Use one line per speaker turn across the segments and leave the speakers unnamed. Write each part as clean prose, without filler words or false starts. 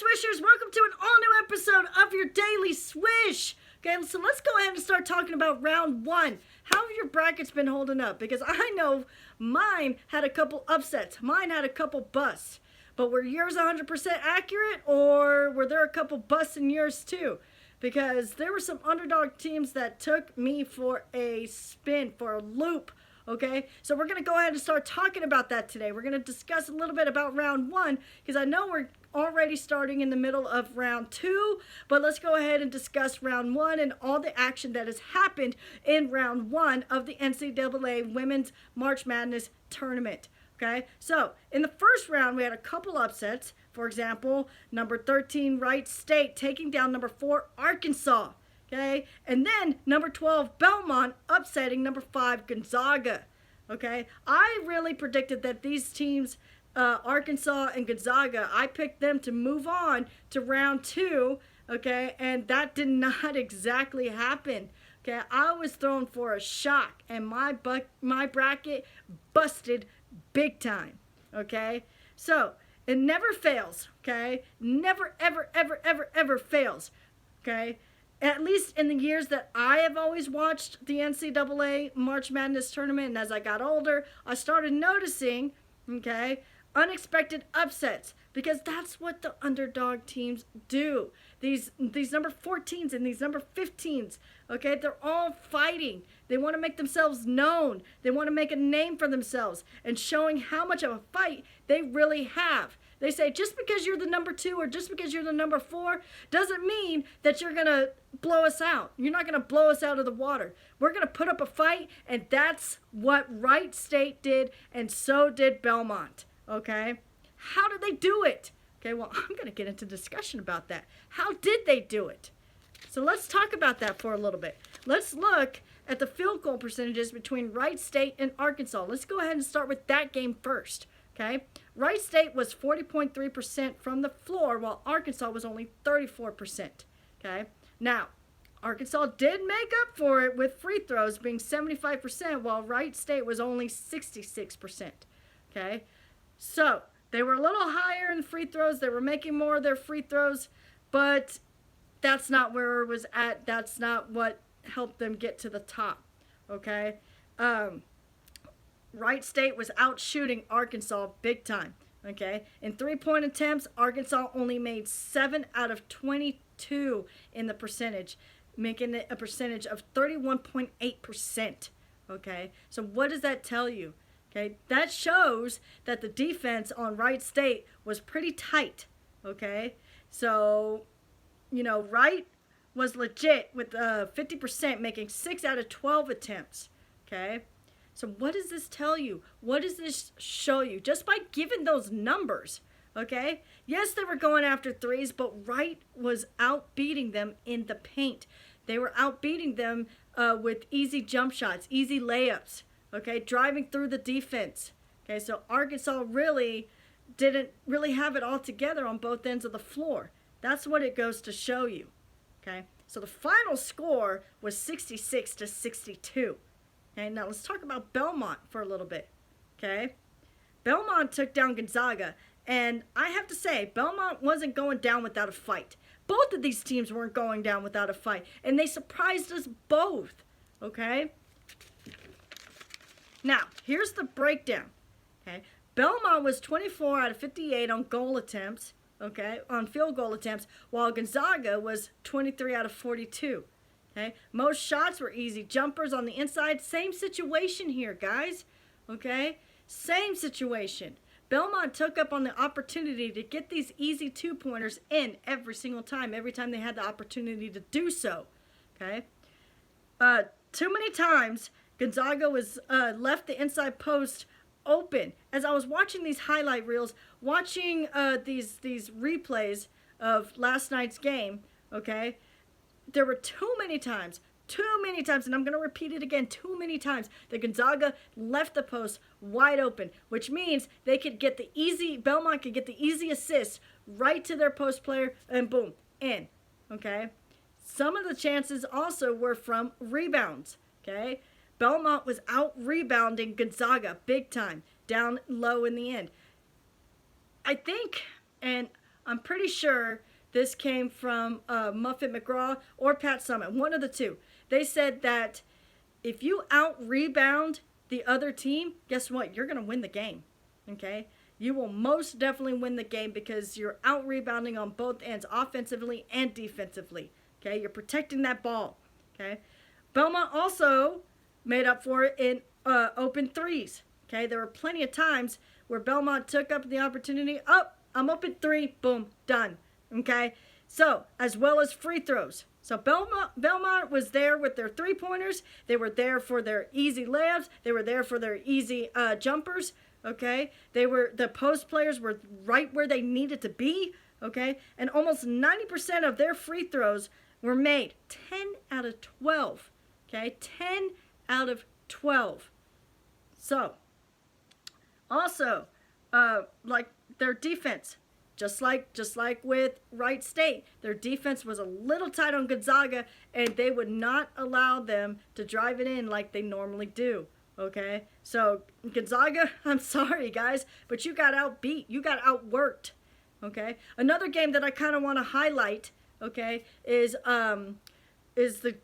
Swishers, welcome to an all-new episode of your Daily Swish. Okay, so let's go ahead and start talking about round one. How have your brackets been holding up? Because I know mine had a couple upsets. Mine had a couple busts. But were yours 100% accurate, or were there a couple busts in yours too? Because there were some underdog teams that took me for a spin, for a loop. Okay, so we're going to go ahead and start talking about that today. We're going to discuss a little bit about round one, because I know we're already starting in the middle of round two, but let's go ahead and discuss round one and all the action that has happened in round one of the NCAA Women's March Madness Tournament. Okay, so in the first round, we had a couple upsets. For example, number 13 Wright State taking down number 4 Arkansas. Okay, and then number 12 Belmont upsetting number 5 Gonzaga. Okay, I really predicted that these teams, Arkansas and Gonzaga, I picked them to move on to round two. Okay, and that did not exactly happen. Okay, I was thrown for a shock, and my bracket busted big time. Okay, so it never fails. Okay, never ever fails. Okay. At least in the years that I have always watched the NCAA March Madness Tournament, and as I got older, I started noticing, okay, unexpected upsets, because that's what the underdog teams do. These number 14s and these number 15s, okay, they're all fighting. They want to make themselves known. They want to make a name for themselves, and showing how much of a fight they really have. They say just because you're the number 2 or just because you're the number 4 doesn't mean that you're going to blow us out. You're not going to blow us out of the water. We're going to put up a fight, and that's what Wright State did, and so did Belmont. Okay? How did they do it? Okay, well, I'm going to get into discussion about that. How did they do it? So let's talk about that for a little bit. Let's look at the field goal percentages between Wright State and Arkansas. Let's go ahead and start with that game first. Okay, Wright State was 40.3% from the floor, while Arkansas was only 34%. Okay, now Arkansas did make up for it with free throws being 75%, while Wright State was only 66%. Okay, so they were a little higher in free throws. They were making more of their free throws, but that's not where it was at. That's not what helped them get to the top. Okay. Wright State was out shooting Arkansas big time. Okay, in three-point attempts, Arkansas only made 7 out of 22 in the percentage, making it a percentage of 31.8%. Okay, so what does that tell you? Okay, that shows that the defense on Wright State was pretty tight. Okay, so Wright was legit with 50%, making 6 out of 12 attempts. Okay. So what does this tell you? What does this show you? Just by giving those numbers, okay? Yes, they were going after threes, but Wright was outbeating them in the paint. They were outbeating them with easy jump shots, easy layups, okay? Driving through the defense. Okay, so Arkansas really didn't have it all together on both ends of the floor. That's what it goes to show you, okay? So the final score was 66-62. Okay, now let's talk about Belmont for a little bit. Okay, Belmont took down Gonzaga, and I have to say, Belmont wasn't going down without a fight. Both of these teams weren't going down without a fight, and they surprised us both. Okay, now here's the breakdown. Okay, Belmont was 24 out of 58 on goal attempts. Okay, on field goal attempts, while Gonzaga was 23 out of 42. Okay, most shots were easy jumpers on the inside. Same situation here, guys. Okay, same situation. Belmont took up on the opportunity to get these easy two-pointers in every single time, every time they had the opportunity to do so. Okay, too many times Gonzaga was left the inside post open. As I was watching these highlight reels, watching these replays of last night's game, okay, there were too many times, and I'm going to repeat it again, too many times that Gonzaga left the post wide open, which means they could get the easy, Belmont could get the easy assist right to their post player, and boom, in, okay? Some of the chances also were from rebounds, okay? Belmont was out-rebounding Gonzaga big time, down low in the end. I think, and I'm pretty sure this came from Muffet McGraw or Pat Summitt, one of the two. They said that if you out-rebound the other team, guess what? You're going to win the game, okay? You will most definitely win the game because you're out-rebounding on both ends, offensively and defensively, okay? You're protecting that ball, okay? Belmont also made up for it in open threes, okay? There were plenty of times where Belmont took up the opportunity. Oh, I'm open three, boom, done, okay? So, as well as free throws. So Belmont was there with their three-pointers. They were there for their easy layups. They were there for their easy jumpers, okay? The post players were right where they needed to be, okay? And almost 90% of their free throws were made. 10 out of 12, okay? 10 out of 12. So, also, like their defense. Just like with Wright State, their defense was a little tight on Gonzaga, and they would not allow them to drive it in like they normally do, okay? So, Gonzaga, I'm sorry, guys, but you got outbeat. You got outworked, okay? Another game that I kind of want to highlight, okay, is the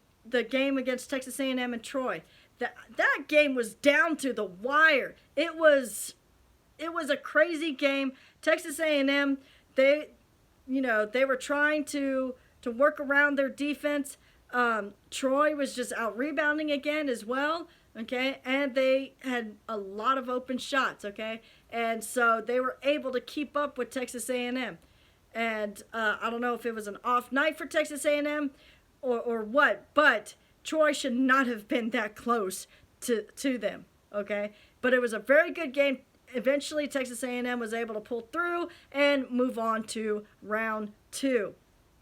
game against Texas A&M and Troy. That game was down to the wire. It was a crazy game. Texas A&M, they were trying to work around their defense. Troy was just out rebounding again as well, okay? And they had a lot of open shots, okay? And so they were able to keep up with Texas A&M. And I don't know if it was an off night for Texas A&M or what, but Troy should not have been that close to them, okay? But it was a very good game. Eventually, Texas A&M was able to pull through and move on to round 2,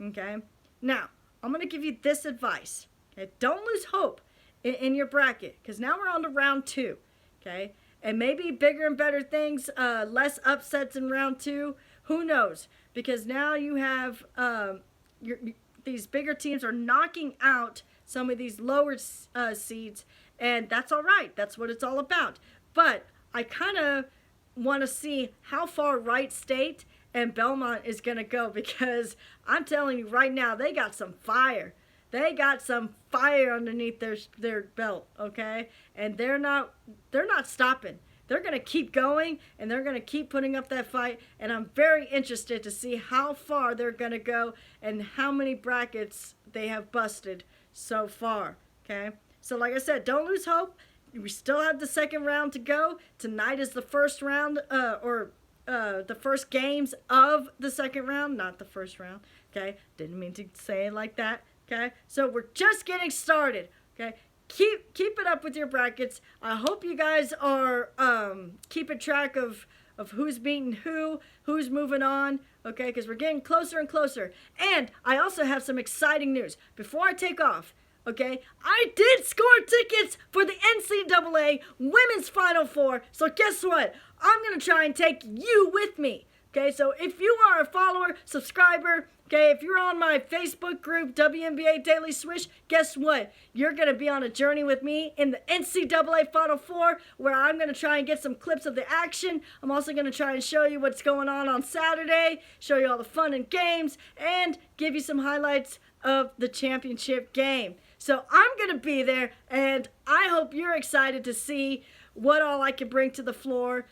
okay? Now, I'm going to give you this advice, okay? Don't lose hope in your bracket because now we're on to round 2, okay? And maybe bigger and better things, less upsets in round 2. Who knows? Because now you have these bigger teams are knocking out some of these lower seeds, and that's all right. That's what it's all about. But I kind of want to see how far Wright State and Belmont is going to go because I'm telling you right now, they got some fire. They got some fire underneath their belt, okay? And they're not stopping. They're going to keep going, and they're going to keep putting up that fight, and I'm very interested to see how far they're going to go and how many brackets they have busted so far, okay? So like I said, don't lose hope. We still have the second round to go. Tonight is the first round, the first games of the second round, not the first round, okay? Didn't mean to say it like that, okay? So we're just getting started, okay? Keep it up with your brackets. I hope you guys are keeping track of who's beating who's moving on, okay? Because we're getting closer and closer. And I also have some exciting news. Before I take off, okay, I did score tickets for the NCAA Women's Final Four. So guess what? I'm going to try and take you with me. Okay, so if you are a follower, subscriber, okay, if you're on my Facebook group, WNBA Daily Swish, guess what? You're going to be on a journey with me in the NCAA Final Four where I'm going to try and get some clips of the action. I'm also going to try and show you what's going on Saturday, show you all the fun and games, and give you some highlights of the championship game. So I'm going to be there, and I hope you're excited to see what all I can bring to the floor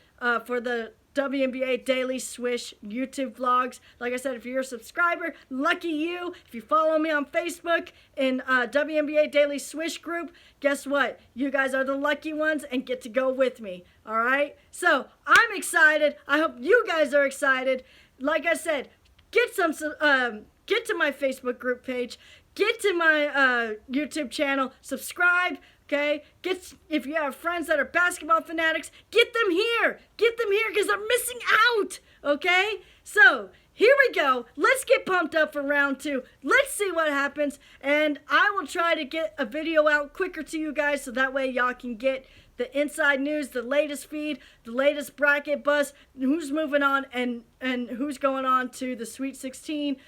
for the WNBA Daily Swish YouTube vlogs. Like I said, if you're a subscriber, lucky you. If you follow me on Facebook in WNBA Daily Swish group, guess what? You guys are the lucky ones and get to go with me, all right? So I'm excited. I hope you guys are excited. Like I said, get to my Facebook group page. Get to my YouTube channel, subscribe, okay? If you have friends that are basketball fanatics, get them here. Get them here because they're missing out, okay? So, here we go. Let's get pumped up for round 2. Let's see what happens. And I will try to get a video out quicker to you guys so that way y'all can get the inside news, the latest feed, the latest bracket buzz, who's moving on and who's going on to the Sweet 16,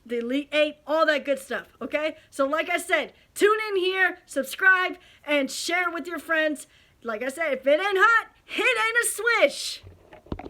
the Elite 8, all that good stuff, okay? So like I said, tune in here, subscribe, and share with your friends. Like I said, if it ain't hot, it ain't a swish.